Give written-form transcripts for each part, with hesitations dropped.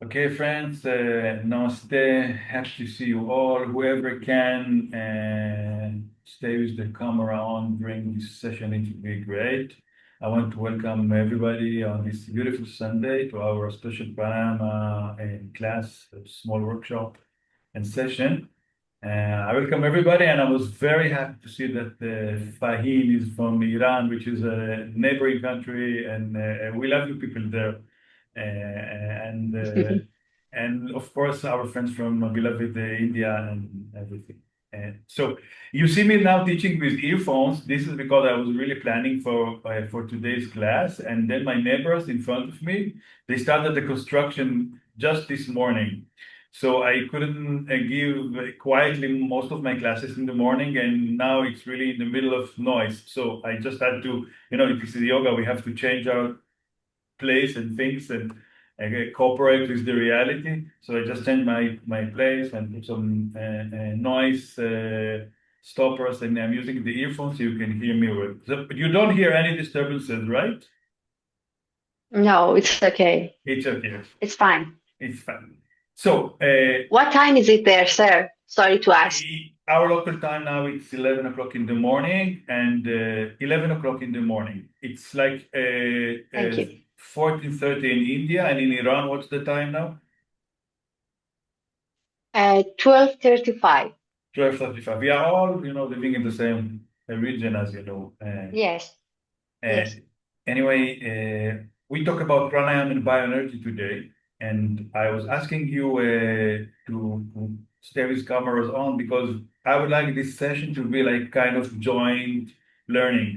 Okay, friends, namaste. Happy to see you all. Whoever can stay with the camera on during this session, it would be great. I want to welcome everybody on this beautiful Sunday to our special Pranayama class, a small workshop and session. I welcome everybody, and I was very happy to see that Fahim is from Iran, which is a neighboring country, and we love you people there. And of course our friends from beloved India and everything. So you see me now teaching with earphones. This is because I was really planning for today's class, and then my neighbors in front of me, they started the construction just this morning. So I couldn't give quietly most of my classes in the morning, and now it's really in the middle of noise. So I just had to, if this is yoga, we have to change our place and things and cooperate with the reality. So I just changed my place and put some noise stoppers, and I'm using the earphones so you can hear me well. So, but you don't hear any disturbances, right? No, it's okay. It's okay. It's fine. It's fine. So What time is it there, sir? Sorry to ask. our local time now it's 11 o'clock in the morning and 11 o'clock in the morning. It's like Thank you. 14:30 in India, and in Iran, what's the time now? 12:35. 12:35. We are all, living in the same region, as you know. Yes, Uh, yes. anyway, we talk about pranayama and bioenergy today, and I was asking you to stay with cameras on because I would like this session to be like kind of joint learning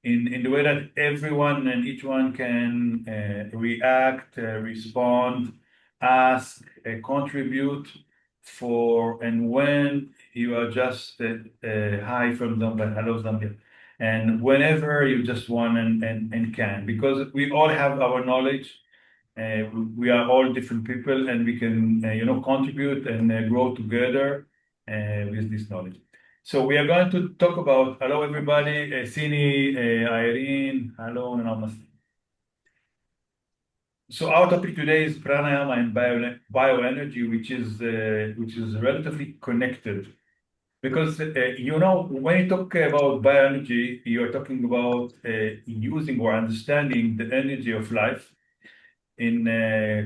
in the way that everyone and each one can react, respond, ask, contribute for, and when you are just hi from Zambia, hello Zambia, and whenever you just want and can, because we all have our knowledge. We are all different people, and we can, contribute and grow together with this knowledge. So we are going to talk about, hello everybody, Sini, Irene, hello, namaste. So our topic today is pranayama and bioenergy, which is relatively connected. Because when you talk about bioenergy, you're talking about using or understanding the energy of life in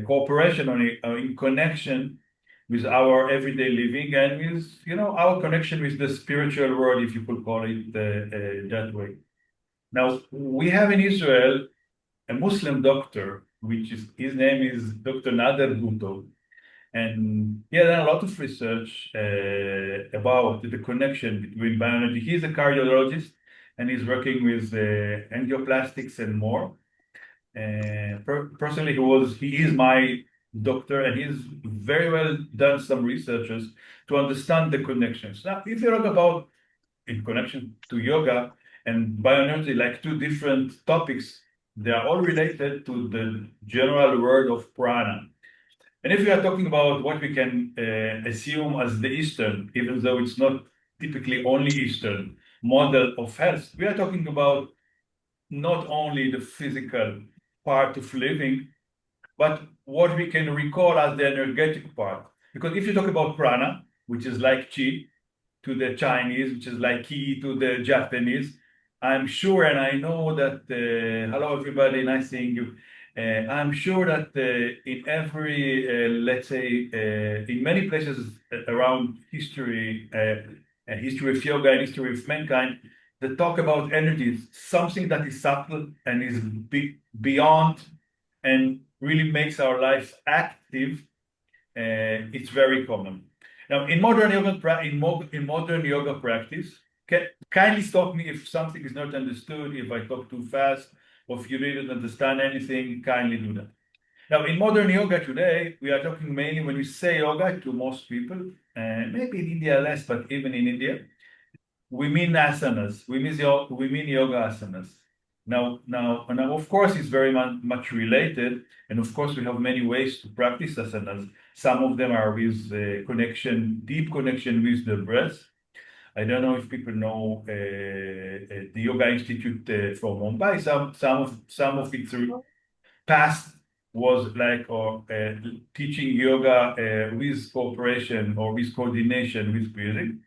cooperation or in connection with our everyday living and with our connection with the spiritual world, if you could call it that way. Now we have in Israel a Muslim doctor, which is his name is Dr. Nader Bhutto, and he had done a lot of research about the connection between bioenergy. He's a cardiologist and he's working with angioplastics and more. Personally, he is my doctor, and he's very well done some researches to understand the connections. Now, if you talk about in connection to yoga and bioenergy, like two different topics, they are all related to the general word of prana. And if we are talking about what we can assume as the Eastern, even though it's not typically only Eastern model of health, we are talking about not only the physical part of living, but what we can recall as the energetic part. Because if you talk about prana, which is like chi to the Chinese, which is like ki to the Japanese, I'm sure, and I know that, hello everybody, nice seeing you. I'm sure that in every, let's say, in many places around history, history of yoga and history of mankind, the talk about energy is something that is subtle and is beyond and really makes our lives active. It's very common. Now, in modern yoga practice, kindly stop me if something is not understood, if I talk too fast, or if you didn't understand anything, kindly do that. Now, in modern yoga today, we are talking mainly when we say yoga to most people, and maybe in India less, but even in India, we mean asanas. We mean yoga asanas. Now, of course, it's very much related, and of course, we have many ways to practice asanas. Some of them are with deep connection with the breath. I don't know if people know the Yoga Institute from Mumbai. Some of its past was like teaching yoga with cooperation or with coordination with breathing.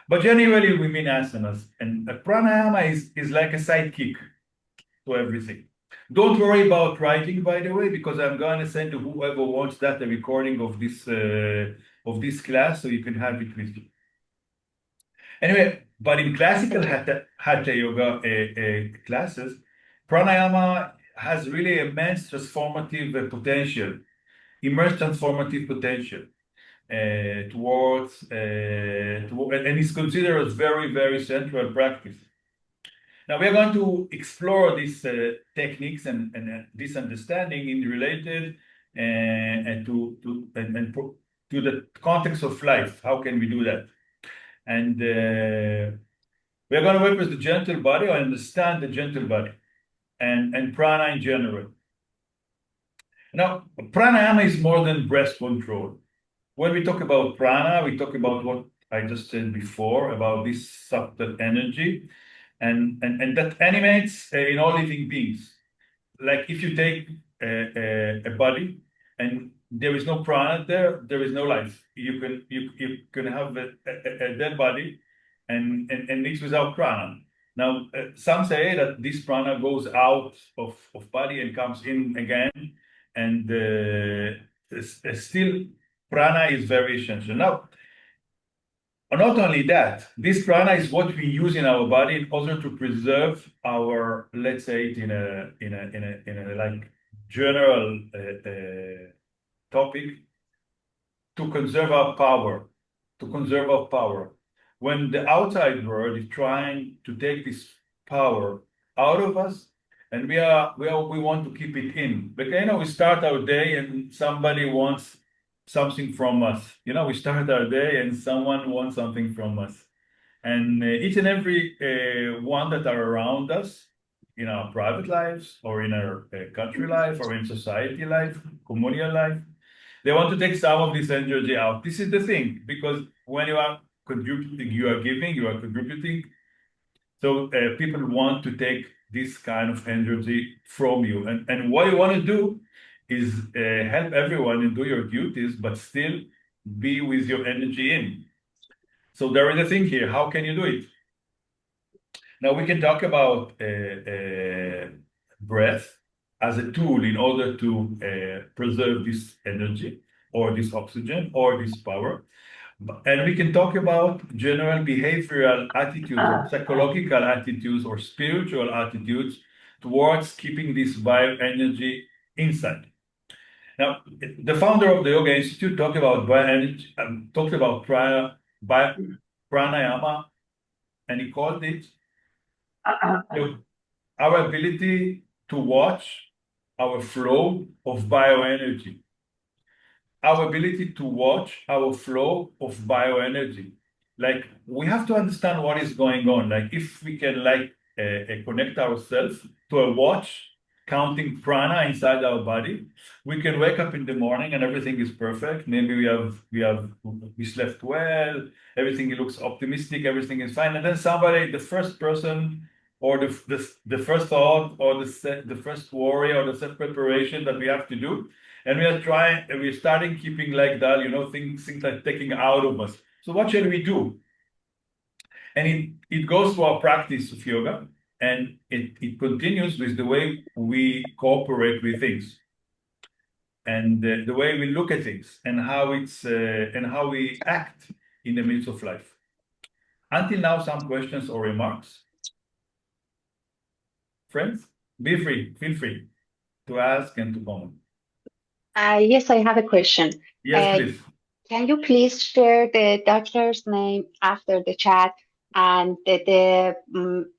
But generally, we mean asanas. And pranayama is like a sidekick to everything. Don't worry about writing, by the way, because I'm going to send to whoever wants that a recording of this class, so you can have it with you. Anyway, but in classical hatha yoga classes, pranayama has really immense transformative potential, immense transformative potential and is considered as very, very central practice. Now we are going to explore these techniques and this understanding in related to the context of life. How can we do that? And we are going to work with the gentle body or understand the gentle body and prana in general. Now, pranayama is more than breath control. When we talk about prana, we talk about what I just said before about this subtle energy and that animates in all living beings. Like if you take a body and there is no prana there is no life. You can have a dead body and it's without prana. Now, some say that this prana goes out of body and comes in again, and still prana is very essential. Now, not only that, this prana is what we use in our body in order to preserve our, let's say it in a like general topic, to conserve our power, to conserve our power. When the outside world is trying to take this power out of us, and we want to keep it in. But we start our day and somebody wants something from us. We start our day and someone wants something from us. And each and every one that are around us in our private lives or in our country life or in society life, communal life, they want to take some of this energy out. This is the thing, because when you are contributing, you are giving, you are contributing. So people want to take this kind of energy from you. And what you want to do is help everyone and do your duties, but still be with your energy in. So there is a thing here. How can you do it? Now we can talk about breath as a tool in order to preserve this energy or this oxygen or this power. And we can talk about general behavioral attitudes or psychological attitudes or spiritual attitudes towards keeping this bioenergy inside. Now, the founder of the Yoga Institute talked about bioenergy, talked about pranayama, and he called it our ability to watch our flow of bioenergy. Our ability to watch our flow of bioenergy. Like we have to understand what is going on. Like if we can connect ourselves to a watch counting prana inside our body, we can wake up in the morning and everything is perfect. Maybe we slept well, everything looks optimistic, everything is fine. And then somebody, the first person or the first thought or the first worry or the set preparation that we have to do, and we're starting keeping like that, things like taking out of us. So what shall we do? And it goes to our practice of yoga, and it continues with the way we cooperate with things, and the way we look at things, and how we act in the midst of life. Until now, some questions or remarks? Friends, feel free to ask and to comment. Yes, I have a question. Yes, please. Can you please share the doctor's name after the chat and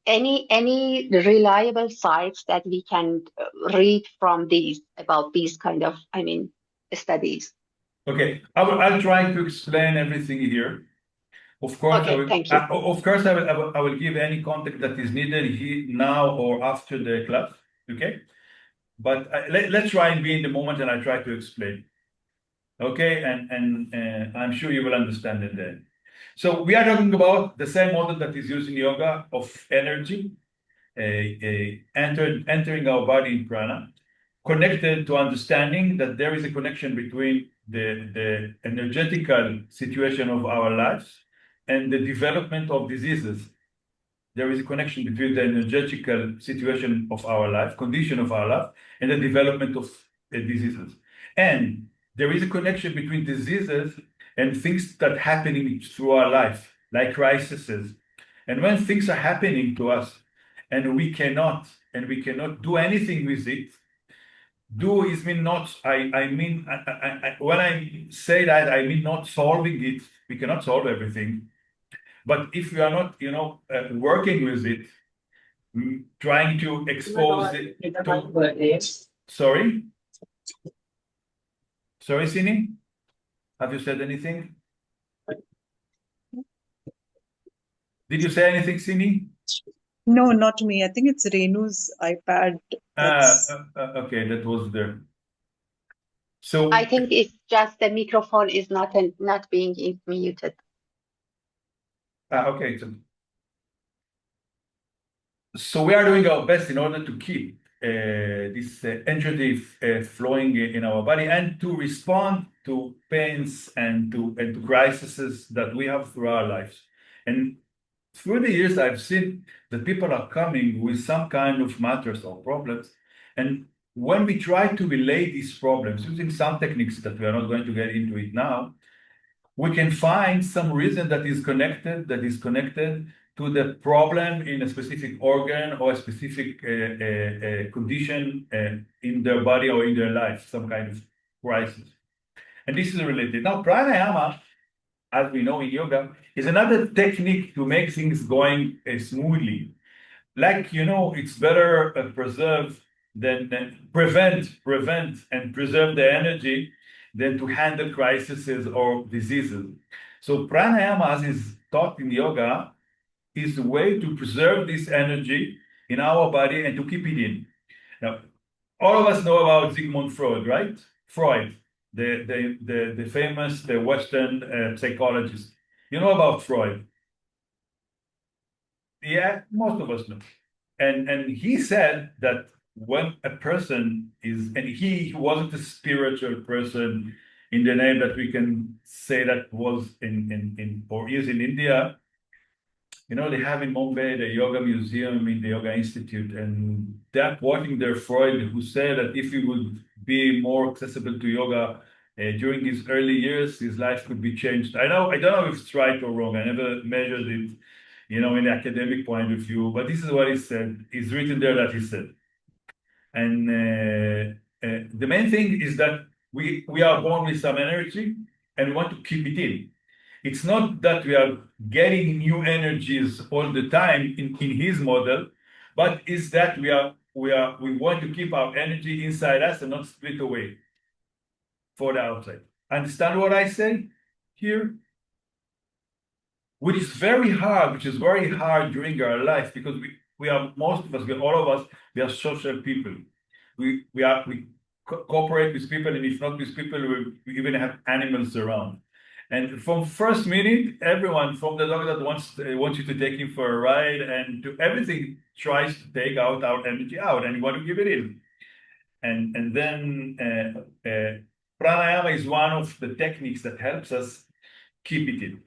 any reliable sites that we can read from these about these kind of, studies? Okay, I'll try to explain everything here. Of course, Okay, thank you. I will give any contact that is needed here now or after the class. Okay, but let's try and be in the moment, and I try to explain. Okay, and I'm sure you will understand it then. So we are talking about the same model that is used in yoga of energy entering our body in prana. connected to understanding that there is a connection between the energetical situation of our lives and the development of diseases. There is a connection between the energetical situation of our life, condition of our life, and the development of diseases. And there is a connection between diseases and things that happening through our life, like crises. And when things are happening to us and we cannot do anything with it, do is mean not, I mean, when I say that, I mean not solving it. We cannot solve everything. But if we are not, working with it, trying to expose it to, sorry? Sorry, Sini? Have you said anything? Did you say anything, Sini? No, not me. I think it's Renu's iPad. Okay, that was there. So I think it's just the microphone is not being muted. okay, so we are doing our best in order to keep this energy flowing in our body and to respond to pains and to crises that we have through our lives. And through the years, I've seen that people are coming with some kind of matters or problems. And when we try to relate these problems using some techniques that we are not going to get into it now, we can find some reason that is connected to the problem in a specific organ or a specific condition in their body or in their life, some kind of crisis. And this is related. Now, pranayama, as we know in yoga, is another technique to make things going smoothly. Like, it's better preserve than prevent and preserve the energy than to handle crises or diseases. So pranayama, as is taught in yoga, is a way to preserve this energy in our body and to keep it in. Now, all of us know about Sigmund Freud, right? Freud, the famous the Western psychologist. You know about Freud? Yeah, most of us know. And he said that when a person is, and he wasn't a spiritual person in the name that we can say that was in or is in India. They have in Mumbai the yoga museum in the Yoga Institute, and they're quoting their Freud, who said that if he would be more accessible to yoga during his early years, his life could be changed. I don't know if it's right or wrong. I never measured it, in an academic point of view, but this is what he said. It's written there that he said. And the main thing is that we are born with some energy and we want to keep it in. It's not that we are getting new energies all the time in his model, but is that we want to keep our energy inside us and not split away for the outside. Understand what I say here? Which is very hard during our life, because we are, most of us, all of us, we are social people. We cooperate with people, and if not with people, we even have animals around. And from first minute, everyone, from the dog that wants you to take him for a ride, and to everything, tries to take out our energy out, and you want to give it in. And then pranayama is one of the techniques that helps us keep it in.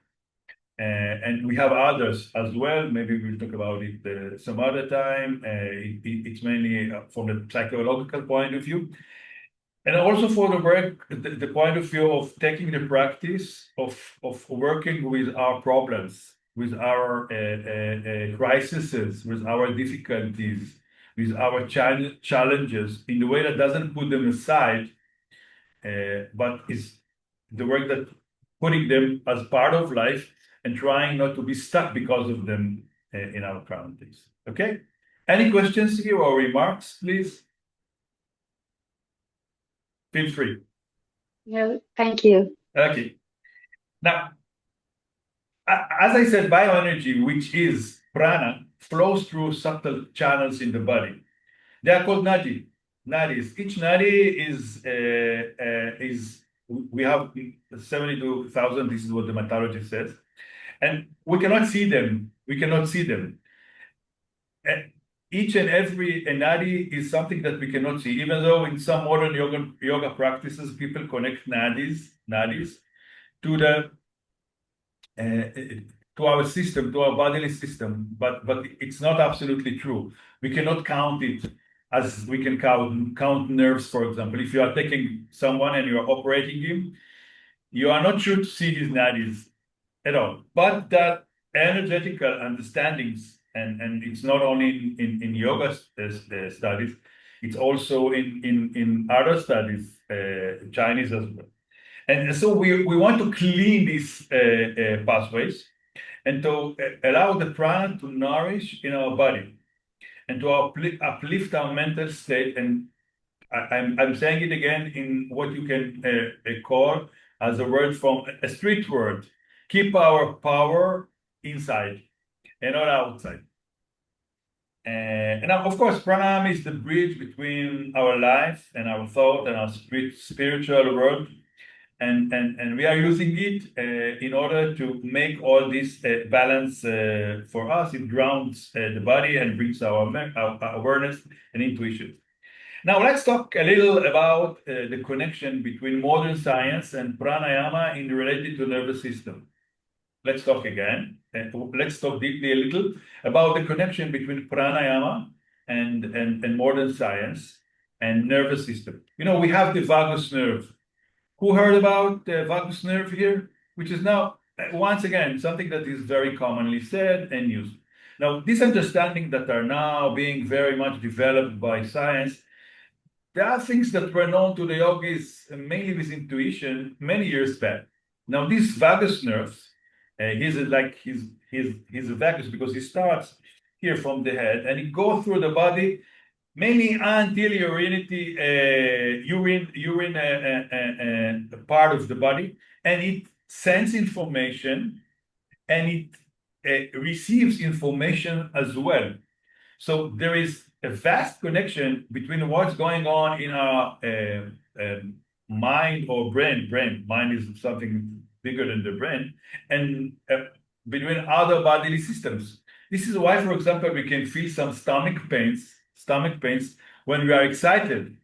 And we have others as well. Maybe we'll talk about it some other time. It's mainly from the psychological point of view. And also for the work, the point of view of taking the practice of working with our problems, with our crises, with our difficulties, with our challenges, in a way that doesn't put them aside, but is the work that putting them as part of life and trying not to be stuck because of them in our current days. Okay? Any questions here or remarks, please? Feel free. No, thank you. Okay. Now, as I said, bioenergy, which is prana, flows through subtle channels in the body. They are called nadis. Each nadi is we have 72,000. This is what the metallurgist says, and we cannot see them. each and every nadi is something that we cannot see, even though in some modern yoga practices, people connect nadis to the to our system, to our bodily system, but it's not absolutely true. We cannot count it as we can count nerves, for example. If you are taking someone and you are operating him, you are not sure to see his nadis at all. But that energetical understandings, and it's not only in yoga studies, it's also in other studies, Chinese as well. And so we want to clean these pathways and to allow the prana to nourish in our body and to uplift our mental state. And I'm saying it again in what you can call as a word from a street word. Keep our power inside and not outside. And now, of course, pranayama is the bridge between our life and our thought and our spiritual world. And we are using it in order to make all this balance for us. It grounds the body and brings our awareness and intuition. Now let's talk a little about the connection between modern science and pranayama in related to nervous system. Let's talk again. Let's talk deeply a little about the connection between pranayama and modern science and nervous system. You know, we have the vagus nerve. Who heard about the vagus nerve here? Which is now, once again, something that is very commonly said and used. Now, these understandings that are now being very much developed by science, there are things that were known to the yogis mainly with intuition many years back. Now, these vagus nerves, he's a vagus because he starts here from the head and it goes through the body mainly until urine part of the body, and it sends information and it receives information as well. So there is a vast connection between what's going on in our mind or brain. Mind is something bigger than the brain, and between other bodily systems. This is why, for example, we can feel some stomach pains when we are excited.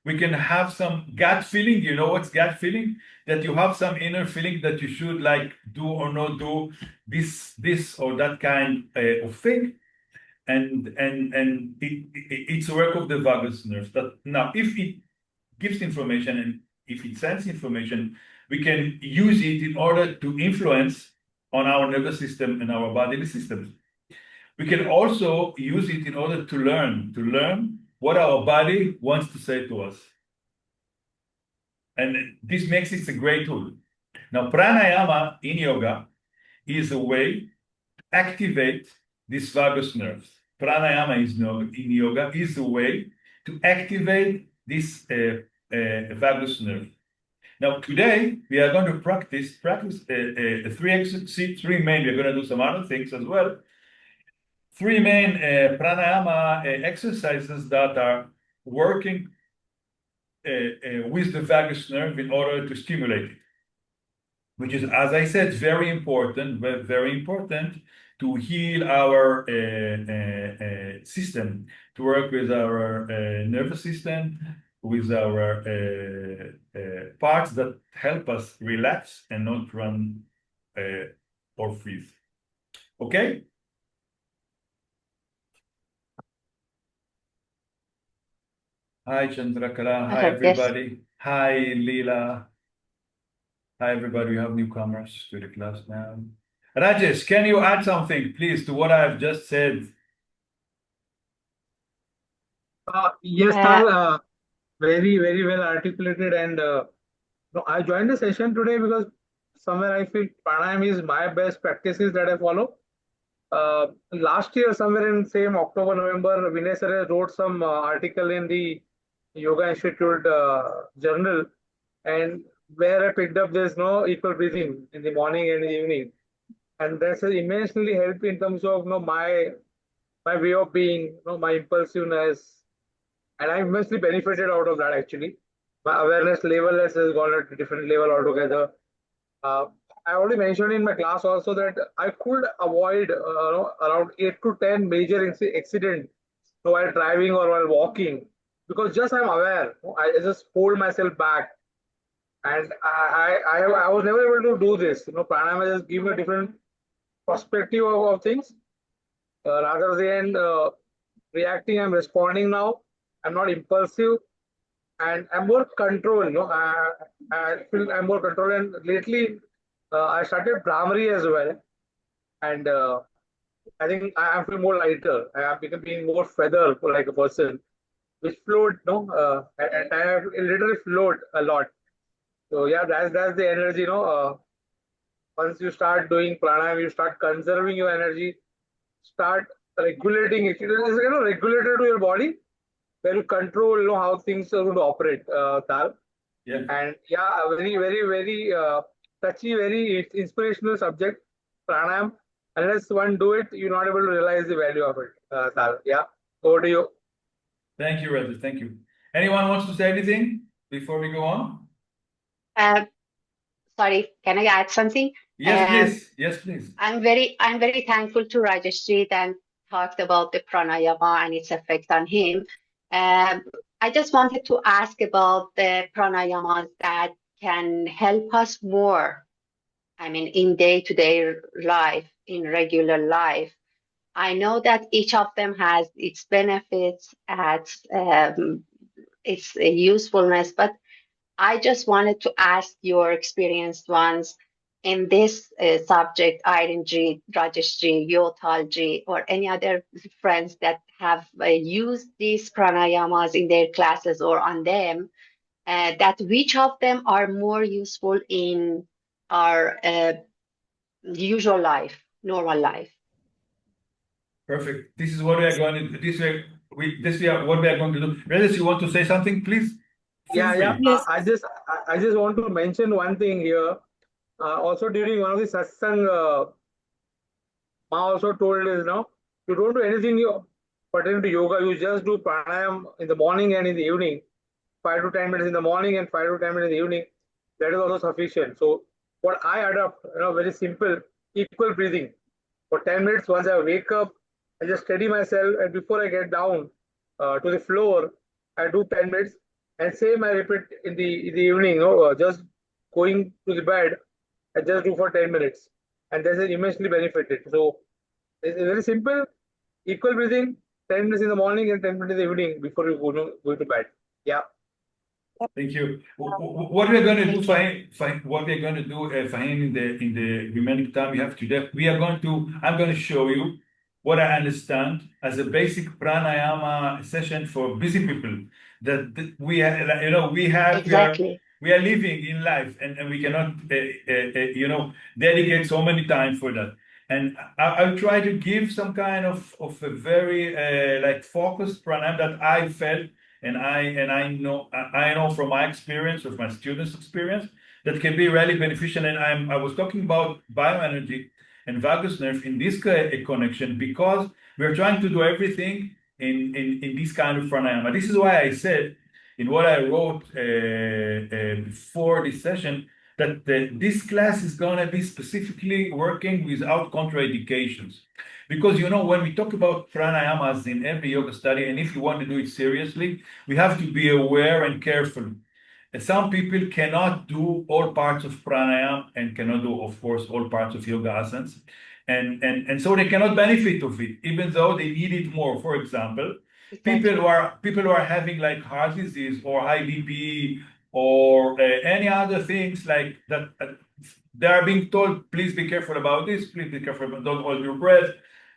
We can have some gut feeling. You know what's gut feeling? That you have some inner feeling that you should like do or not do this or that kind of thing. And it's a work of the vagus nerve. That now, if it gives information and if it sends information, we can use it in order to influence on our nervous system and our bodily systems. We can also use it in order to learn what our body wants to say to us. And this makes it a great tool. Now, pranayama in yoga is a way to activate these vagus nerves. Pranayama in yoga is a way to activate this vagus nerve. Now, today we are going to practice three main. We're going to do some other things as well. Three main pranayama exercises that are working with the vagus nerve in order to stimulate it, which is, as I said, very important to heal our system, to work with our nervous system, with our parts that help us relax and not run or freeze. Okay? Hi, Chandrakala. Hi, everybody. Yes. Hi, Leela. Hi, everybody. We have newcomers to the class now. Rajesh, can you add something, please, to what I've just said? Yes, Tal, very, very well articulated. And I joined the session today because somewhere I feel pranayama is my best practices that I follow. Last year, somewhere in same October, November, Vinay sir wrote some article in the Yoga Institute journal, and where I picked up there's no equal breathing in the morning and the evening, and that's immensely helped in terms of my way of being, my impulsiveness, and I immensely benefited out of that actually. My awareness level has gone at a different level altogether. I already mentioned in my class also that I could avoid around 8 to 10 major accidents while driving or while walking, because just I'm aware. I just hold myself back, and I was never able to do this. Pranayama just give me a different perspective of things, rather than reacting. I'm responding now. I'm not impulsive, and I'm more controlled. I feel I'm more controlled. And lately, I started primary as well, and I think I feel more lighter. I am becoming more feather like a person, which float. And I have literally float a lot. So yeah, that's the energy. Once you start doing pranayama, you start conserving your energy, start regulating it. It is regulator to your body, where you control how things are going to operate, Tal. Yeah. And yeah, a very, very, very touchy, very inspirational subject, pranayam. Unless one do it, you're not able to realize the value of it, Tal. Yeah, over to you. Thank you, Ravid. Thank you. Anyone wants to say anything before we go on? Sorry, can I add something? Yes, please. Yes, please. I'm very thankful to Rajeshri that talked about the pranayama and its effect on him. I just wanted to ask about the pranayamas that can help us more. I mean, in day-to-day life, in regular life. I know that each of them has its benefits, its usefulness, but I just wanted to ask your experienced ones in this subject, Ironji, Rajeshri, Yotalji, or any other friends that have used these pranayamas in their classes or on them, that which of them are more useful in our usual life, normal life. Perfect. This is what we are going to. This is what we are going to do. Reyes, you want to say something, please? Feel free. Yeah. Yes. I just want to mention one thing here. Also during one of the satsang, Ma also told us you don't do anything pertaining to yoga. You just do pranayam in the morning and in the evening, 5 to 10 minutes in the morning and 5 to 10 minutes in the evening. That is also sufficient. So what I adopt, very simple, equal breathing. For 10 minutes, once I wake up, I just steady myself, and before I get down to the floor, I do 10 minutes. And same I repeat in the evening, just going to the bed, I just do for 10 minutes. And that's immensely benefited. So it's very simple, equal breathing, 10 minutes in the morning and 10 minutes in the evening before you go to bed. Yeah. Thank you. What we're going to do, what we're going to do, Fahim, in the remaining time we have today, I'm going to show you what I understand as a basic pranayama session for busy people. That we are, Exactly. we are living in life, and we cannot, dedicate so many time for that. And I'll try to give some kind of a very focused pranayama that I felt. And I know from my experience, with my students' experience, that can be really beneficial. And I was talking about bioenergy and vagus nerve in this connection because we're trying to do everything in this kind of pranayama. This is why I said in what I wrote before this session that this class is going to be specifically working without contraindications. Because when we talk about pranayamas in every yoga study, and if you want to do it seriously, we have to be aware and careful. And some people cannot do all parts of pranayama and cannot do, of course, all parts of yoga asanas. And so they cannot benefit of it, even though they need it more. For example, people who are having like heart disease or high BP or any other things like that, they are being told, please be careful about this, please be careful, don't hold your breath,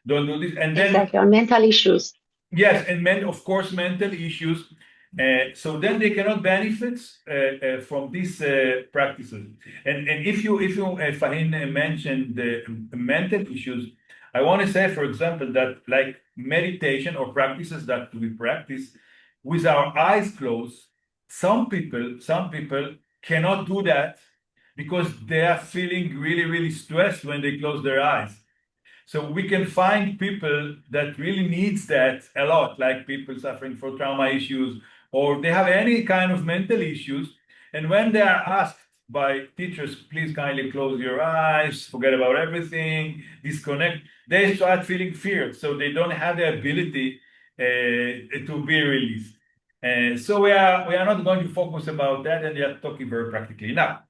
don't do this. And then Exactly, on mental issues. yes, and of course, mental issues. So then they cannot benefit from these practices. And if you Fahim mentioned the mental issues, I want to say, for example, that like meditation or practices that we practice with our eyes closed, some people cannot do that because they are feeling really, really stressed when they close their eyes. So we can find people that really needs that a lot, like people suffering from trauma issues, or they have any kind of mental issues. And when they are asked by teachers, please kindly close your eyes, forget about everything, disconnect, they start feeling fear. So they don't have the ability to be released. So we are not going to focus about that, and we are talking very practically. Now,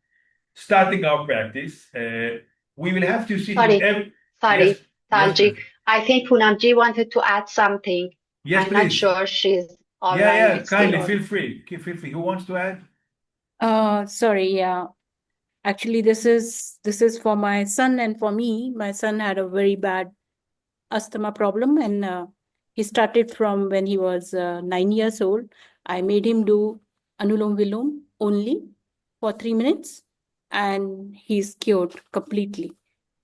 starting our practice, we will have to sit in every. Sorry, Yes, yes, Talji. please. I think Poonamji wanted to add something. Yes, I'm not please. sure she's Yeah, online yeah, with still kindly or feel free. Feel free. Who wants to add? Sorry, yeah. Actually, this is for my son and for me. My son had a very bad asthma problem, and he started from when he was 9 years old. I made him do Anulom Vilom only for 3 minutes, and he's cured completely.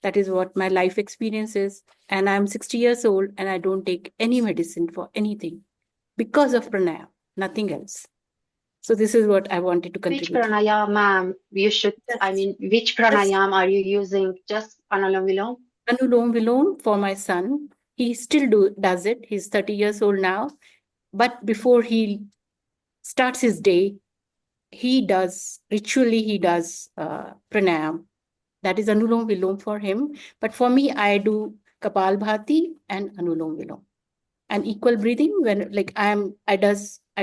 That is what my life experience is. And I'm 60 years old, and I don't take any medicine for anything because of pranayama, nothing else. So this is what I wanted to which contribute. pranayama, ma'am? You should, I Yes. mean, which pranayama are you using? Just Anulom Vilom? Anulom Vilom for my son. He still does it. He's 30 years old now. But before he starts his day, he does pranayam. That is Anulom Vilom for him. But for me, I do Kapalbhati and Anulom Vilom. And equal breathing when like I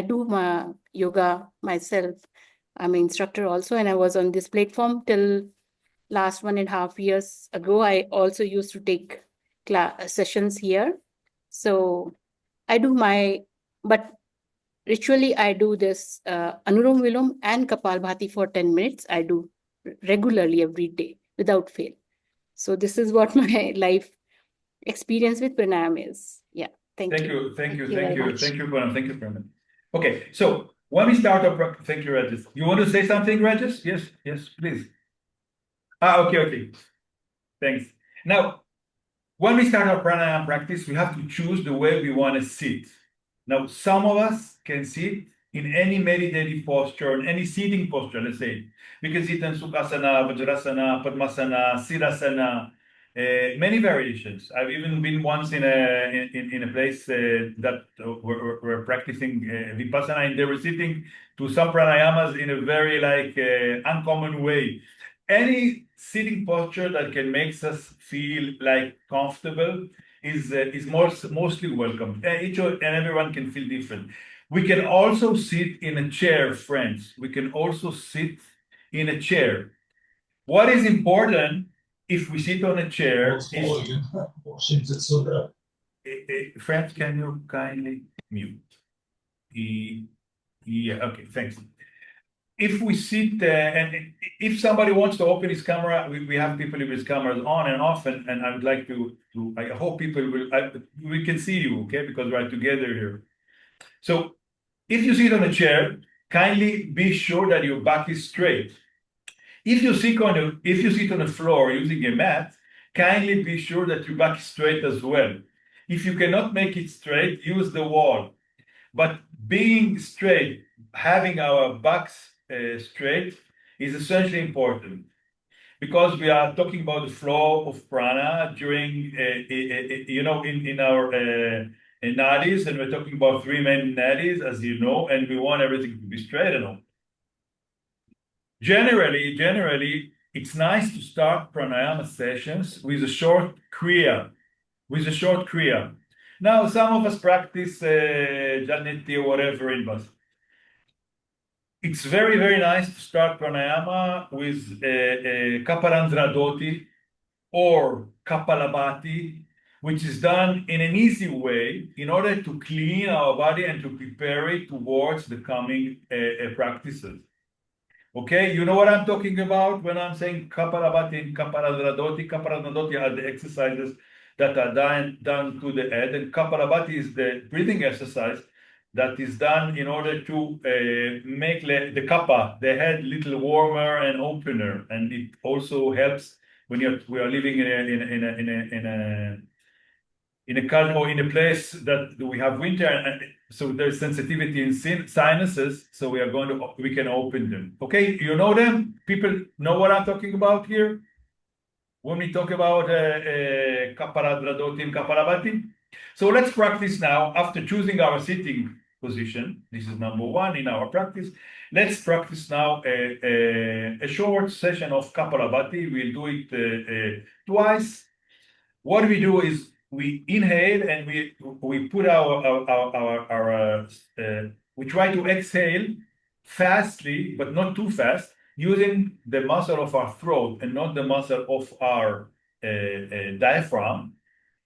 do my yoga myself. I'm an instructor also, and I was on this platform till last 1.5 years ago. I also used to take sessions here. So I do but ritually I do this Anulom Vilom and Kapalbhati for 10 minutes. I do regularly every day without fail. So this is what my life experience with pranayam is. Yeah. Thank you. Thank you, Much. Param. Thank you, Param. Okay, so when we start our practice, thank you, Regis. You want to say something, Regis? Yes, please. Okay. Thanks. Now, when we start our pranayama practice, we have to choose the way we want to sit. Now, some of us can sit in any meditative posture, in any seating posture, let's say. We can sit in Sukhasana, Vajrasana, Padmasana, Siddhasana, many variations. I've even been once in a place that were practicing Vipassana, and they were sitting to some pranayamas in a very uncommon way. Any sitting posture that can make us feel like comfortable is mostly welcome. Each and everyone can feel different. We can also sit in a chair, friends. We can also sit in a chair. What is important if we sit on a chair is friends, can you kindly mute? Yeah, okay, thanks. If we sit and if somebody wants to open his camera, we have people with his cameras on and off, and I would like I hope people will, we can see you, okay, because we're together here. So if you sit on a chair, kindly be sure that your back is straight. If you sit on the floor using a mat, kindly be sure that your back is straight as well. If you cannot make it straight, use the wall. But being straight, having our backs straight is essentially important because we are talking about the flow of prana during, in our nadis, and we're talking about three main nadis, as you know, and we want everything to be straight and all. Generally, it's nice to start pranayama sessions with a short kriya. Now, some of us practice Janiti or whatever in Bas. It's very, very nice to start pranayama with Kapalandradoti or Kapalabhati, which is done in an easy way in order to clean our body and to prepare it towards the coming practices. Okay, you know what I'm talking about when I'm saying Kapalabhati and Kapaladradoti. Kapaladradoti are the exercises that are done to the head, and Kapalabhati is the breathing exercise that is done in order to make the kappa, the head, little warmer and opener, and it also helps when we are living in a country or in a place that we have winter, and so there's sensitivity in sinuses, so we can open them. Okay, you know them? People know what I'm talking about here? When we talk about Kapaladradoti and Kapalabhati. So let's practice now. After choosing our sitting position, this is number one in our practice. Let's practice now a short session of Kapalabhati. We'll do it twice. What we do is we inhale and we put we try to exhale fastly, but not too fast, using the muscle of our throat and not the muscle of our diaphragm.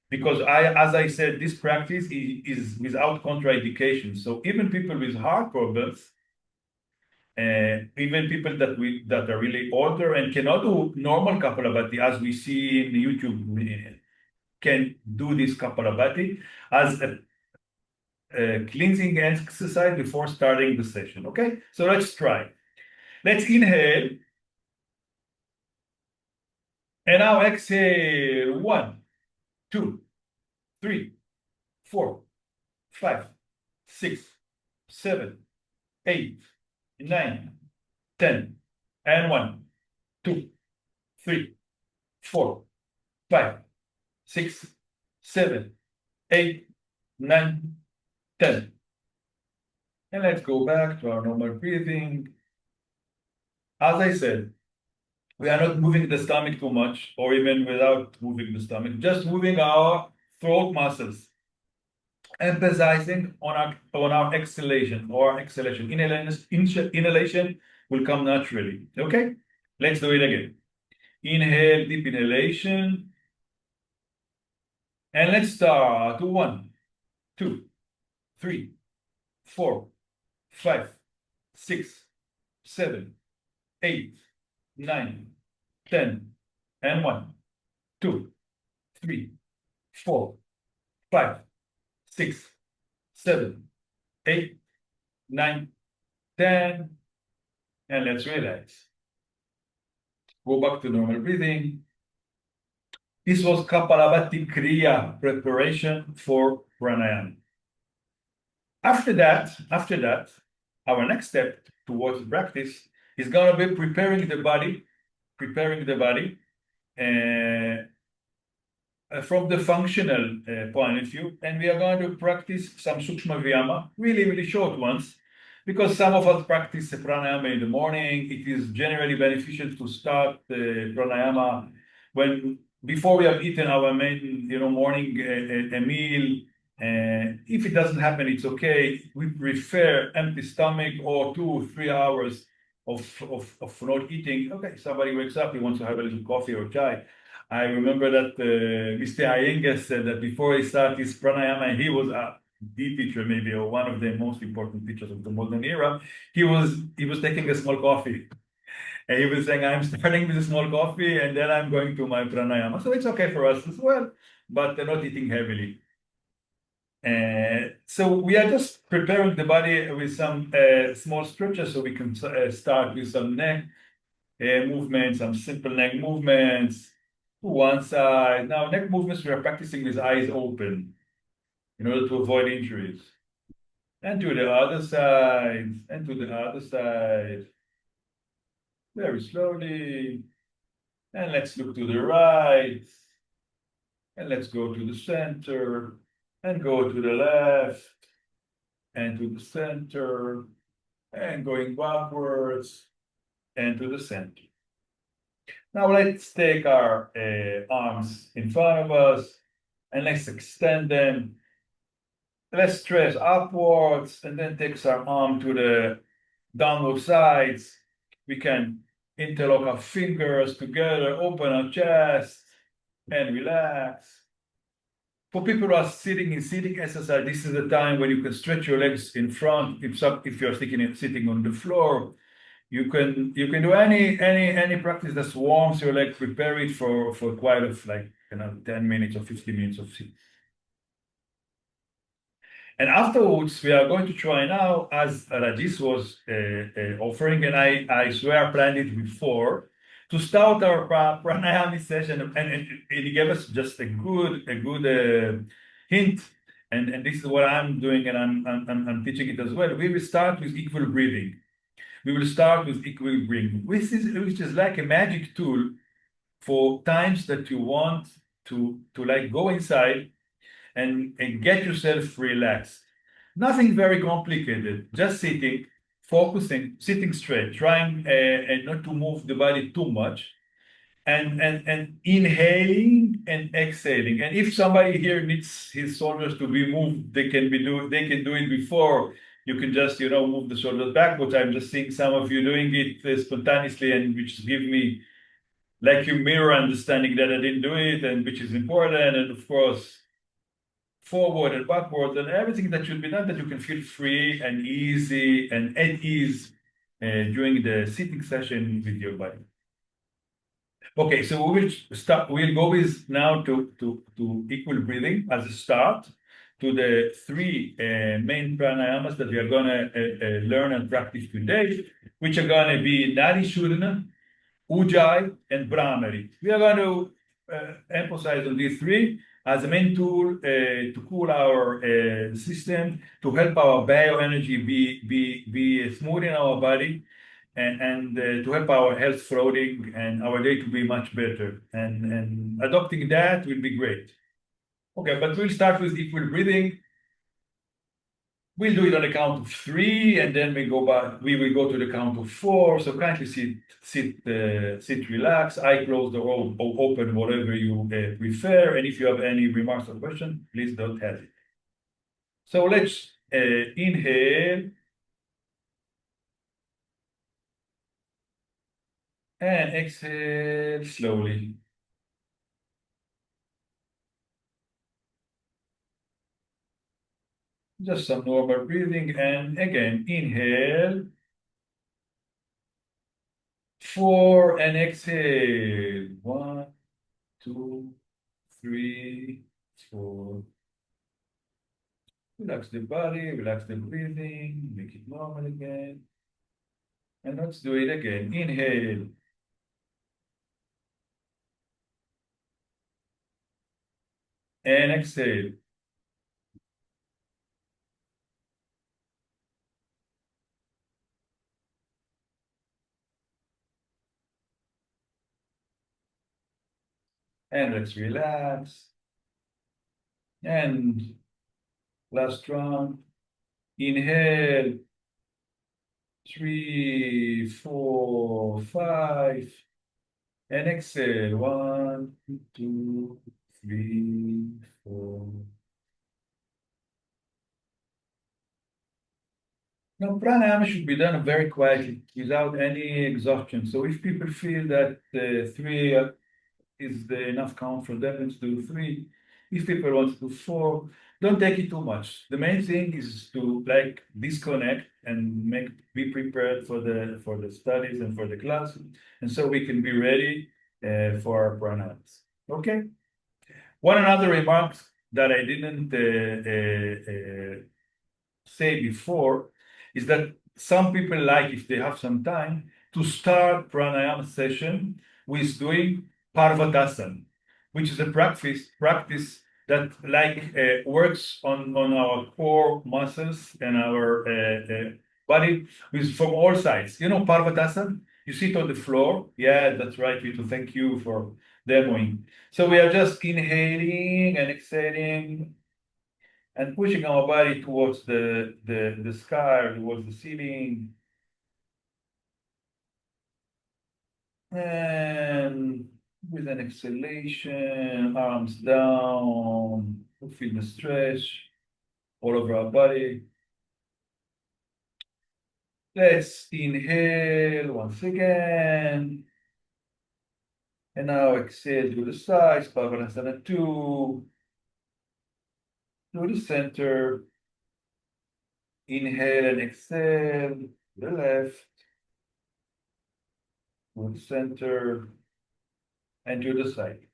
Because as I said, this practice is without contraindication. So even people with heart problems, even people that are really older and cannot do normal Kapalabhati, as we see in YouTube, can do this Kapalabhati as a cleansing exercise before starting the session. Okay, so let's try. Let's inhale. And now exhale. 1, 2, 3, 4, 5, 6, 7, 8, 9, 10. And 1, 2, 3, 4, 5, 6, 7, 8, 9, 10. And let's go back to our normal breathing. As I said, we are not moving the stomach too much, or even without moving the stomach, just moving our throat muscles, emphasizing on our exhalation or exhalation. Inhalation will come naturally. Okay, let's do it again. Inhale, deep inhalation, and let's start. 1, 2, 3, 4, 5, 6, 7, 8, 9, 10, and 1, 2, 3, 4, 5, 6, 7, 8, 9, 10, and let's relax. Go back to normal breathing. This was Kapalabhati Kriya preparation for Pranayama. After that, our next step towards practice is going to be preparing the body from the functional point of view, and we are going to practice some Sukshma Vyama, really short ones, because some of us practice pranayama in the morning. It is generally beneficial to start pranayama before we have eaten our main morning a meal. If it doesn't happen, it's okay. We prefer empty stomach or 2-3 hours of not eating. Okay, somebody wakes up, he wants to have a little coffee or chai. I remember that Mr. Iyengar said that before he started his pranayama, he was the teacher maybe, or one of the most important teachers of the modern era. He was taking a small coffee. And he was saying, I'm starting with a small coffee and then I'm going to my pranayama. So it's okay for us as well, but they're not eating heavily. So we are just preparing the body with some small stretches, so we can start with some neck movements, some simple neck movements to one side. Now, neck movements we are practicing with eyes open in order to avoid injuries. And to the other side, and to the other side. Very slowly. And let's look to the right. And let's go to the center. And go to the left. And to the center. And going backwards. And to the center. Now let's take our arms in front of us. And let's extend them. Let's stretch upwards. And then take our arm to the downward sides. We can interlock our fingers together, open our chest, and relax. For people who are sitting in sitting exercise, this is the time when you can stretch your legs in front. If you're sitting on the floor, you can do any practice that warms your leg. Prepare it for quite 10 minutes or 15 minutes of sit. And afterwards, we are going to try now, as Rajis was offering, and I swear I planned it before, to start our pranayama session, and he gave us just a good hint, and this is what I'm doing, and I'm teaching it as well. We will start with equal breathing. We will start with equal breathing, which is like a magic tool for times that you want to like go inside and get yourself relaxed. Nothing very complicated, just sitting, focusing, sitting straight, trying not to move the body too much. and inhaling and exhaling. And if somebody here needs his shoulders to be moved, they can do it before. You can just, move the shoulders backwards. I'm just seeing some of you doing it spontaneously, and which give me like you mirror understanding that I didn't do it, and which is important. And of course, forward and backward and everything that should be done, that you can feel free and easy and at ease during the sitting session with your body. Okay, so we will start. We'll go with now to equal breathing as a start to the three main pranayamas that we are going to learn and practice today, which are going to be Nadi Shodhana, Ujjayi, and Brahmari. We are going to emphasize on these three as a main tool to cool our system, to help our bioenergy be smooth in our body, and to help our health floating and our day to be much better. And adopting that will be great. Okay, but we'll start with equal breathing. We'll do it on the count of 3, and then we go back. We will go to the count of 4. So kindly sit, relax, eye closed or open, whatever you prefer. And if you have any remarks or questions, please don't hesitate. So let's inhale and exhale slowly. Just some normal breathing, and again, inhale, 4, and exhale, 1, 2, 3, 4. Relax the body, relax the breathing, make it normal again. And let's do it again. Inhale. And exhale. And let's relax. And last round. Inhale. 3, 4, 5. And exhale. 1, 2, 3, 4. Now, pranayama should be done very quietly without any exhaustion. So if people feel that 3 is the enough count for them, let's do 3. If people want to do 4, don't take it too much. The main thing is to disconnect and be prepared for the studies and for the class, and so we can be ready for our pranayams. Okay. One another remark that I didn't say before is that some people like, if they have some time, to start pranayama session with doing Parvatasana, which is a practice that works on our core muscles and our body from all sides. You know Parvatasana? You sit on the floor. Yeah, that's right, Vito. Thank you for demoing. So we are just inhaling and exhaling and pushing our body towards the sky, towards the ceiling. And with an exhalation, arms down, feel the stretch all over our body. Let's inhale once again. And now exhale to the sides, Pavanasana 2. To the center. Inhale and exhale to the left. To the center. And to the side.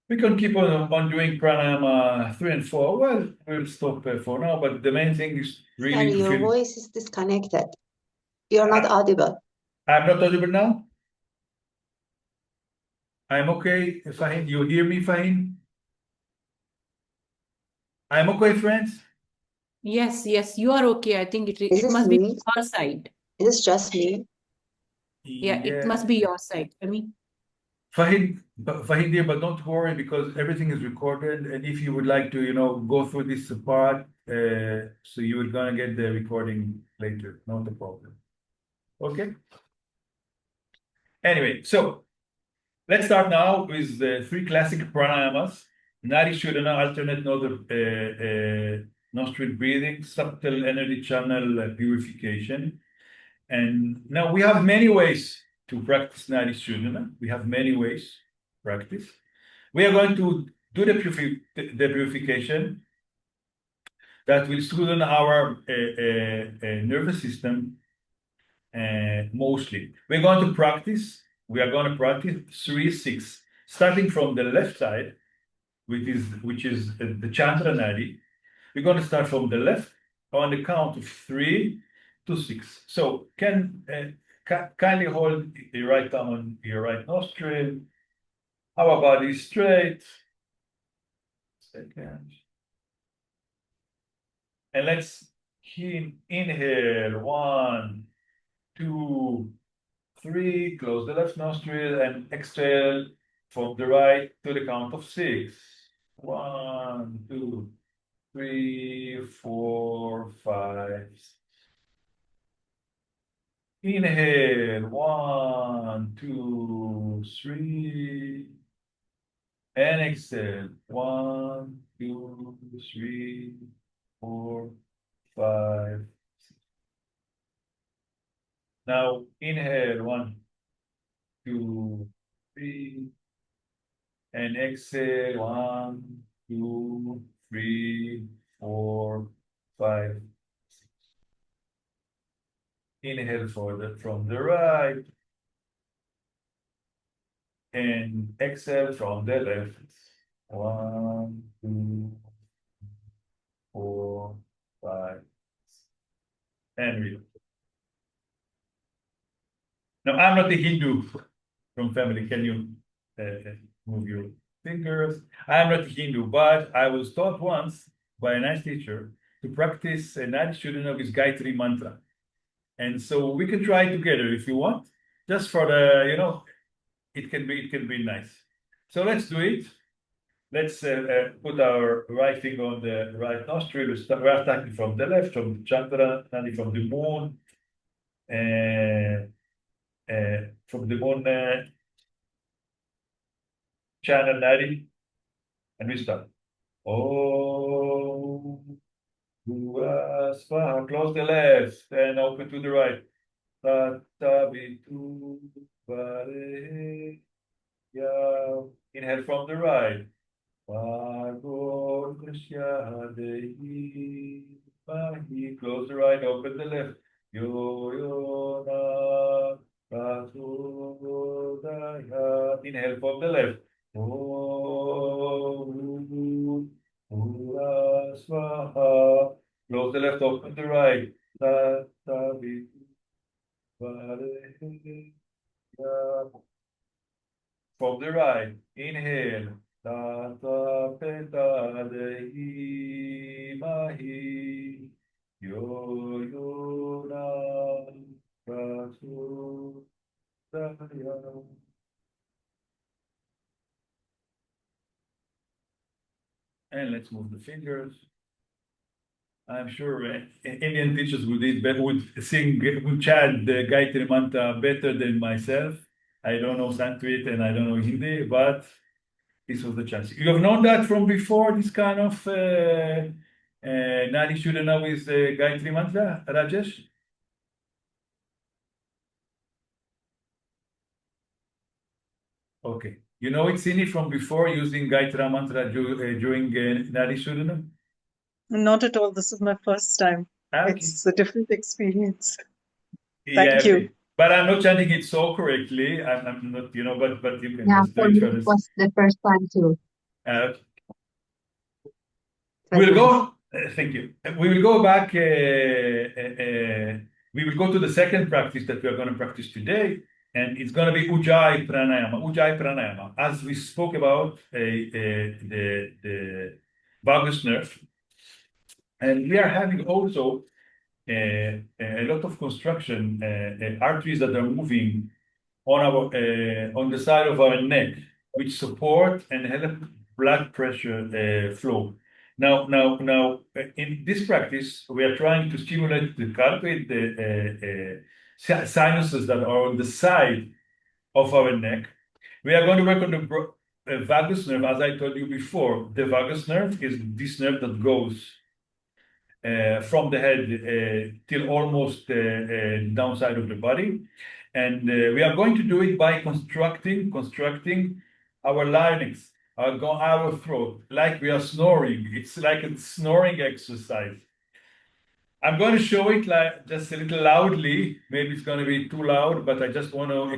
We can keep on doing pranayama 3 and 4. Well, we'll stop for now, but the main thing is really Sorry, to your feel. voice is disconnected. You're not audible. I'm not audible now? I'm okay, Fahim. You hear me, Fahim? I'm okay, friends? Yes, you are okay. I think Is it this must be me? your side. Is this just me? Yeah, it must be your side. I mean, Fahim, dear, but don't worry, because everything is recorded. And if you would like to, go through this part, so you're gonna get the recording later, not a problem. Okay? Anyway, so let's start now with the three classic pranayamas. Nadi Shodhana, alternate nostril breathing, subtle energy channel purification. And now we have many ways to practice Nadi Shodhana. We have many ways to practice. We are going to do the purification that will soothe our nervous system mostly. We are going to practice 3-6, starting from the left side, which is the Chandra Nadi. We're going to start from the left on the count of 3 to 6. So kindly hold your right thumb on your right nostril. Our body is straight. Second. And let's inhale 1, 2, 3. Close the left nostril and exhale from the right to the count of 6. 1, 2, 3, 4, 5. Inhale 1, 2, 3. And exhale 1, 2, 3, 4, 5. Now inhale 1, 2, 3. And exhale 1, 2, 3, 4, 5. Inhale from the right. And exhale from the left. 1, 2, 4, 5. And read. Now, I'm not a Hindu from family. Can you move your fingers? I'm not a Hindu, but I was taught once by a nice teacher to practice a Nadi Shodhana with Gayatri mantra. And so we can try together if you want, just for the, it can be nice. So let's do it. Let's put our right finger on the right nostril. We're starting from the left, from the Chandra, Nadi from the moon, from the moon channel Nadi, and we start. Oh, Swaha. Close the left and open to the right. Inhale from the right. Close the right, open the left. Inhale from the left. Close the left, open the right. From the right, inhale. And let's move the fingers. I'm sure Indian teachers would chant the Gayatri Mantra better than myself. I don't know Sanskrit and I don't know Hindi, but this was the chance. You have known that from before, this kind of Nadi Shodhana with Gayatri Mantra, Rajesh? Okay. You know it's in it from before using Gayatri Mantra during Nadi Shodhana? Not at all. This is my first time. Okay. It's a different experience. Yeah, Thank you. but I'm not chanting it so correctly. I'm not, but you can Yeah, just do for it me, for it this. was the first time too. We'll Nice. go. Thank you. We will go back. We will go to the second practice that we are going to practice today, and it's going to be Ujjayi Pranayama. Ujjayi Pranayama, as we spoke about the vagus nerve, and we are having also a lot of construction arteries that are moving on the side of our neck, which support and help blood pressure flow. Now, in this practice, we are trying to stimulate the sinuses that are on the side of our neck. We are going to work on the vagus nerve, as I told you before. The vagus nerve is this nerve that goes from the head till almost downside of the body. And we are going to do it by constructing our larynx, our throat, like we are snoring. It's like a snoring exercise. I'm going to show it like just a little loudly. Maybe it's going to be too loud, but I just want to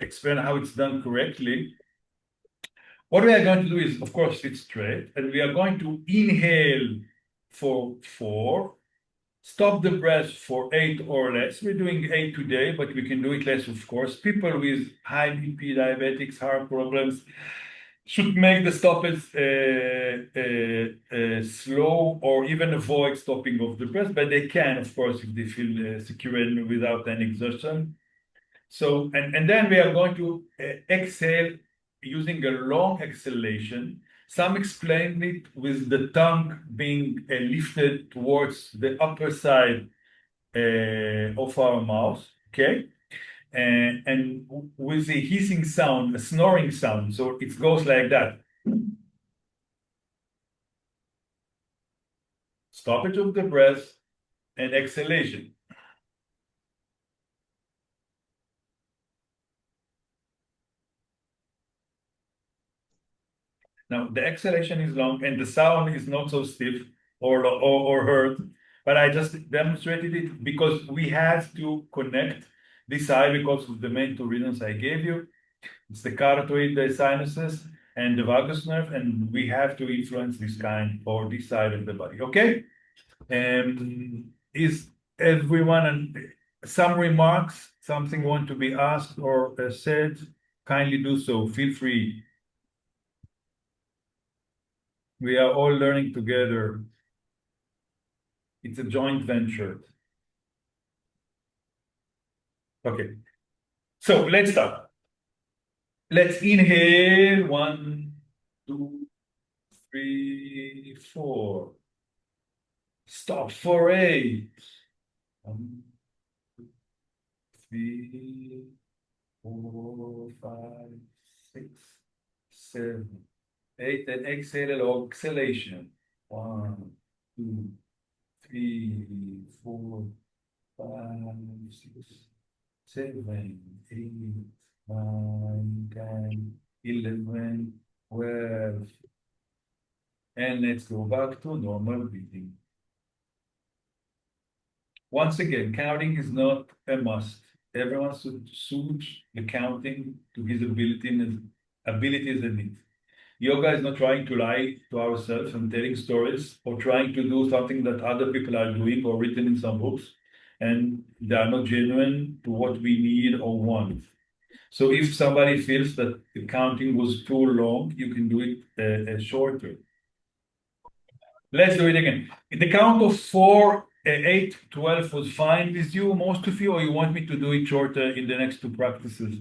explain how it's done correctly. What we are going to do is, of course, sit straight, and we are going to inhale for 4, stop the breath for 8 or less. We're doing 8 today, but we can do it less, of course. People with high BP, diabetics, heart problems should make the stoppage slow or even avoid stopping of the breath, but they can, of course, if they feel secure and without any exertion. So, and then we are going to exhale using a long exhalation. Some explain it with the tongue being lifted towards the upper side of our mouth, okay? And with a hissing sound, a snoring sound. So it goes like that. Stoppage of the breath and exhalation. Now, the exhalation is long and the sound is not so stiff or hurt, but I just demonstrated it because we had to connect this side because of the main 2 reasons I gave you. It's the carotid sinuses and the vagus nerve, and we have to influence this kind or this side of the body, okay? Is everyone, some remarks, something want to be asked or said, kindly do so, feel free. We are all learning together. It's a joint venture. Okay, so let's start. Let's inhale, 1, 2, 3, 4. Stop for 8. 1, 2, 3, 4, 5, 6, 7, 8, and exhale or exhalation. 1, 2, 3, 4, 5, 6, 7, 8, 9, 10, 11, 12. And let's go back to normal breathing. Once again, counting is not a must. Everyone should suit the counting to his abilities and needs. Yoga is not trying to lie to ourselves and telling stories or trying to do something that other people are doing or written in some books, and they are not genuine to what we need or want. So if somebody feels that the counting was too long, you can do it shorter. Let's do it again. The count of 4, 8, 12 was fine with you, most of you, or you want me to do it shorter in the next 2 practices?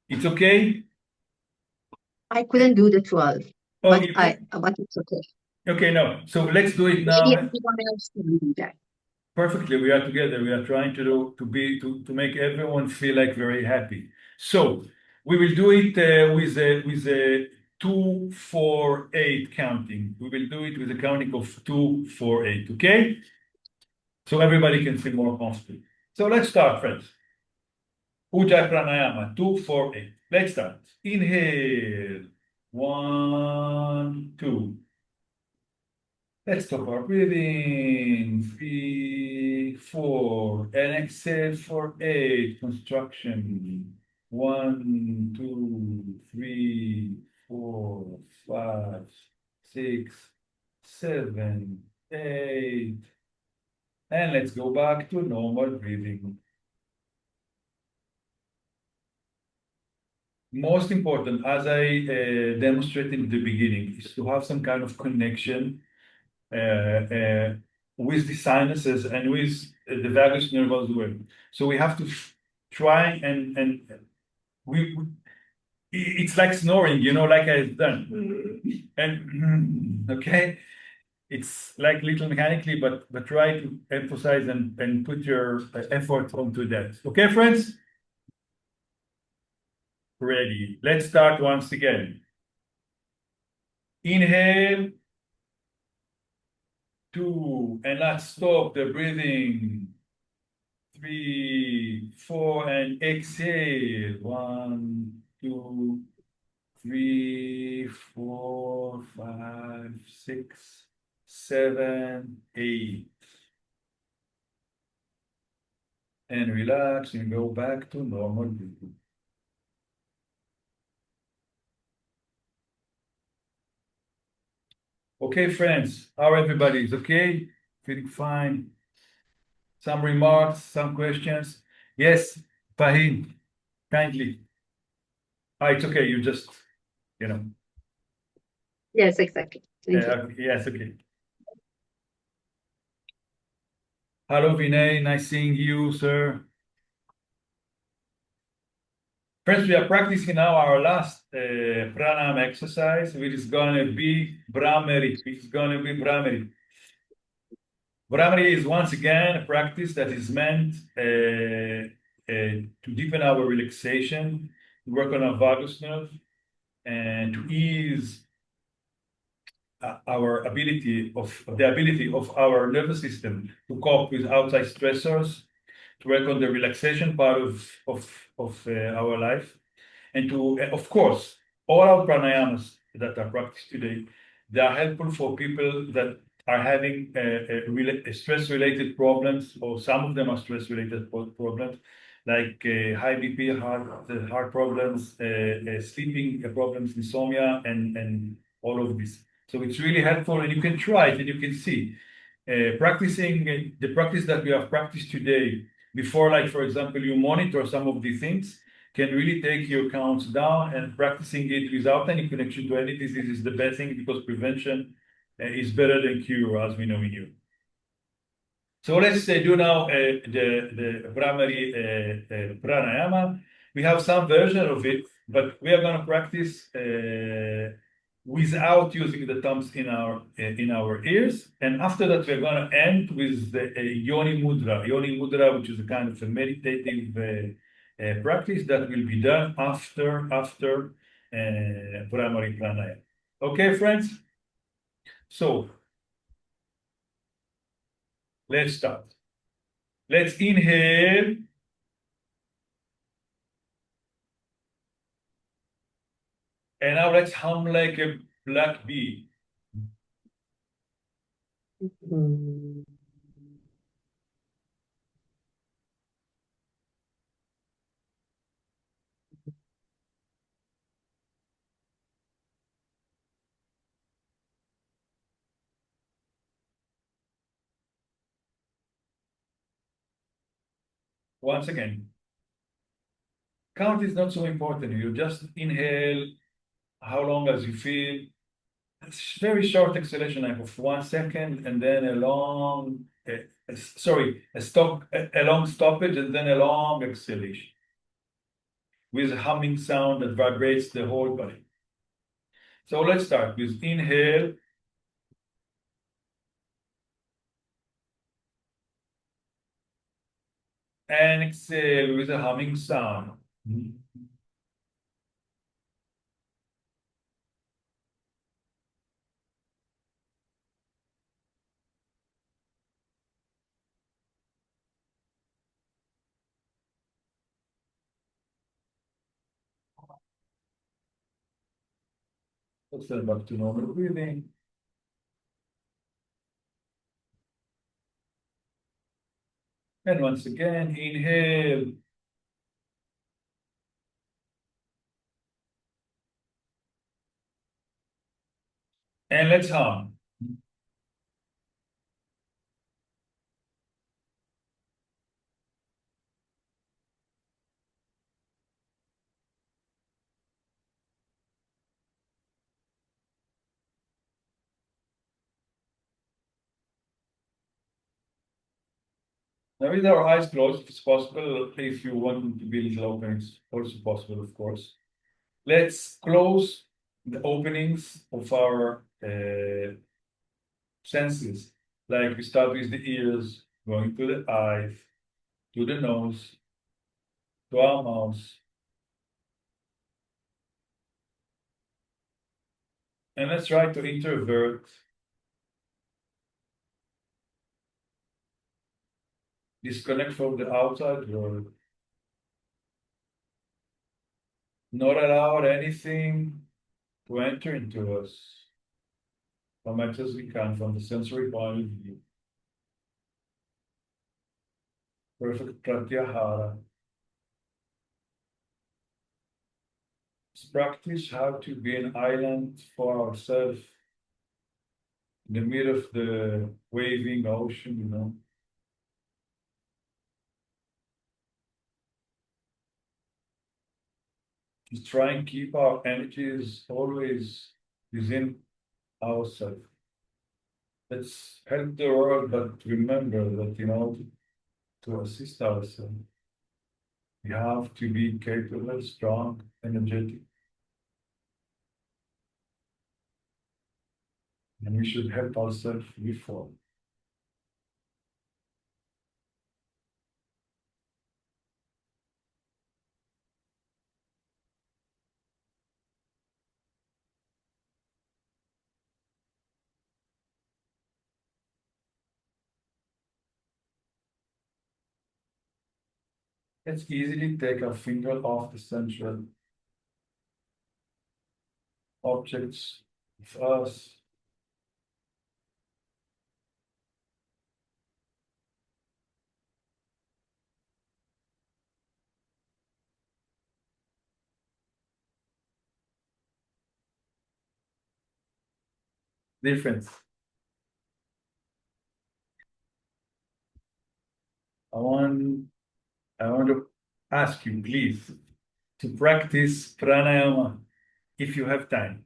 It's okay? I couldn't do the 12, Oh, but you could? but it's okay. Okay, no. So let's do it now. Maybe everyone else can do that. Perfectly, we are together. We are trying to make everyone feel like very happy. So we will do it with a 2, 4, 8 counting. We will do it with a counting of 2, 4, 8. Okay? So everybody can feel more comfortable. So let's start, friends. Ujjayi Pranayama, 2, 4, 8. Let's start. Inhale. 1, 2. Let's stop our breathing. 3, 4. And exhale for 8. Construction. 1, 2, 3, 4, 5, 6, 7, 8. And let's go back to normal breathing. Most important, as I demonstrated in the beginning, is to have some kind of connection with the sinuses and with the vagus nerve as well. So we have to try and it's like snoring, like I've done. And okay, it's like little mechanically, but try to emphasize and put your effort onto that. Okay, friends? Ready. Let's start once again. Inhale. 2, and let's stop the breathing. 3, 4, and exhale. 1, 2, 3, 4, 5, 6, 7, 8. And relax and go back to normal breathing. Okay, friends, how everybody is okay? Feeling fine? Some remarks, some questions? Yes, Fahim, kindly. It's okay, you just, you know. Yes, exactly. Thank you. Yes, okay. Hello, Vinay, nice seeing you, sir. Friends, we are practicing now our last pranayama exercise, which is going to be Brahmari. Brahmari is once again a practice that is meant to deepen our relaxation, to work on our vagus nerve, and to ease the ability of our nervous system to cope with outside stressors, to work on the relaxation part of our life, and to, of course, all our pranayamas that are practiced today, they are helpful for people that are having stress-related problems, or some of them are stress-related problems, like high BP, heart problems, sleeping problems, insomnia, and all of this. So it's really helpful, and you can try it, and you can see. Practicing the practice that we have practiced today, before, like, for example, you monitor some of the things, can really take your counts down, and practicing it without any connection to any disease is the best thing, because prevention is better than cure, as we know in you. So let's do now the Brahmari pranayama. We have some version of it, but we are going to practice without using the thumbs in our ears. And after that, we're going to end with the Yoni Mudra, which is a kind of a meditative practice that will be done after Brahmari pranayama. Okay, friends? So let's start. Let's inhale. And now let's hum like a black bee. Once again, count is not so important. You just inhale how long as you feel. It's very short exhalation, like of 1 second, and then a long, a long stoppage, and then a long exhalation with a humming sound that vibrates the whole body. So let's start with inhale. And exhale with a humming sound. Let's turn back to normal breathing. And once again, inhale. And let's hum. Now with our eyes closed, if it's possible, if you want to be a little open, it's also possible, of course. Let's close the openings of our senses. Like we start with the ears, going to the eyes, to the nose, to our mouth, And let's try to introvert. Disconnect from the outside world. Not allow anything to enter into us as much as we can from the sensory point of view. Perfect pratyahara. Let's practice how to be an island for ourselves in the middle of the waving ocean, you know. Just try and keep our energies always within ourselves. Let's help the world, but remember that in order to assist ourselves, we have to be capable, strong, energetic. And we should help ourselves before. Let's easily take our finger off the central objects of us. Difference. I want to ask you, please, to practice pranayama if you have time,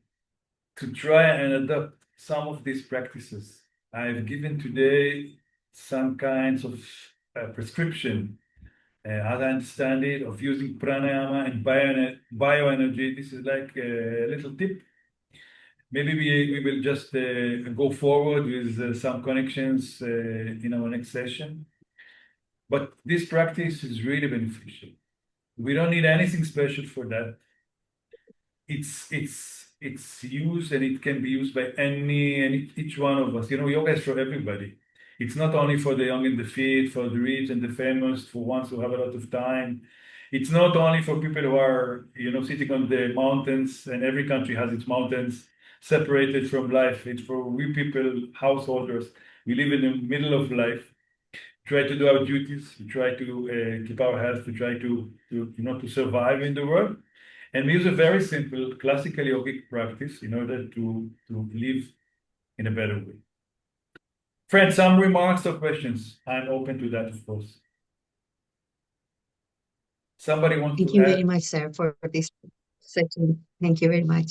to try and adopt some of these practices. I've given today some kinds of prescription, as I understand it, of using pranayama and bioenergy. This is like a little tip. Maybe we will just go forward with some connections in our next session. But this practice is really beneficial. We don't need anything special for that. It's used, and it can be used by each one of us. You know, yoga is for everybody. It's not only for the young and the fit, for the rich and the famous, for ones who have a lot of time. It's not only for people who are, you know, sitting on the mountains, and every country has its mountains separated from life. It's for we people, householders. We live in the middle of life. Try to do our duties. We try to keep our health. We try to to survive in the world. And we use a very simple classical yogic practice in order to live in a better way. Friends, some remarks or questions? I'm open to that, of course. Somebody wants Thank to you add? very much, sir, for this session. Thank you very much.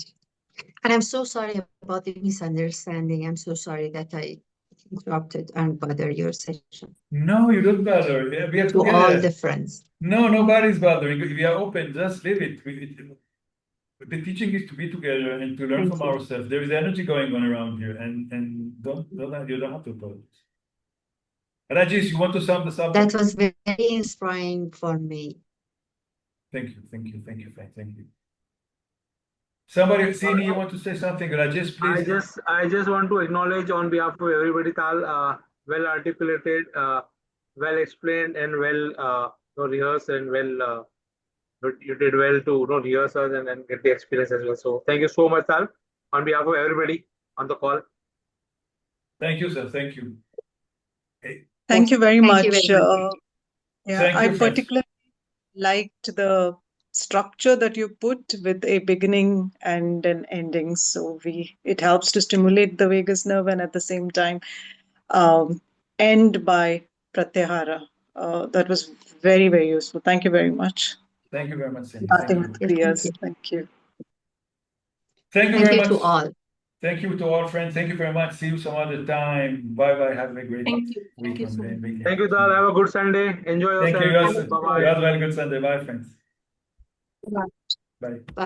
And I'm so sorry about the misunderstanding. I'm so sorry that I interrupted and bothered your session. No, you don't bother. We are To all together. the friends. No, nobody's bothering. We are open. Just leave it. The teaching is to be together and to learn Thank from you. ourselves. There is energy going on around here, and you don't have to apologize. Rajis, you want to sum this up? That was very inspiring for me. Thank you, thank you, thank you, thank you. Somebody, Sini, you want to say something? Rajis, please. I just want to acknowledge on behalf of everybody, Tal, well articulated, well explained, and well rehearsed, and well you did well to rehearse us and get the experience as well. So thank you so much, Tal, on behalf of everybody on the call. Thank you, sir. Thank you. Thank you very Thank much. you very much. Yeah, Thank I you, friends. particularly liked the structure that you put with a beginning and an ending. So it helps to stimulate the vagus nerve and at the same time end by pratyahara. That was very, very useful. Thank you very much. Thank you very much, Cindy. Starting Thank with you. Priyas. Thank you. Thank you Thank very you much. to all. Thank you to all, friends. Thank you very much. See you some other time. Bye-bye. Have a great Thank you. Thank you weekend. so much. Thank you, Tal. Have a good Sunday. Enjoy Thank you. yourself. You Bye-bye. as well. Good Sunday. Bye, friends. Bye. Bye.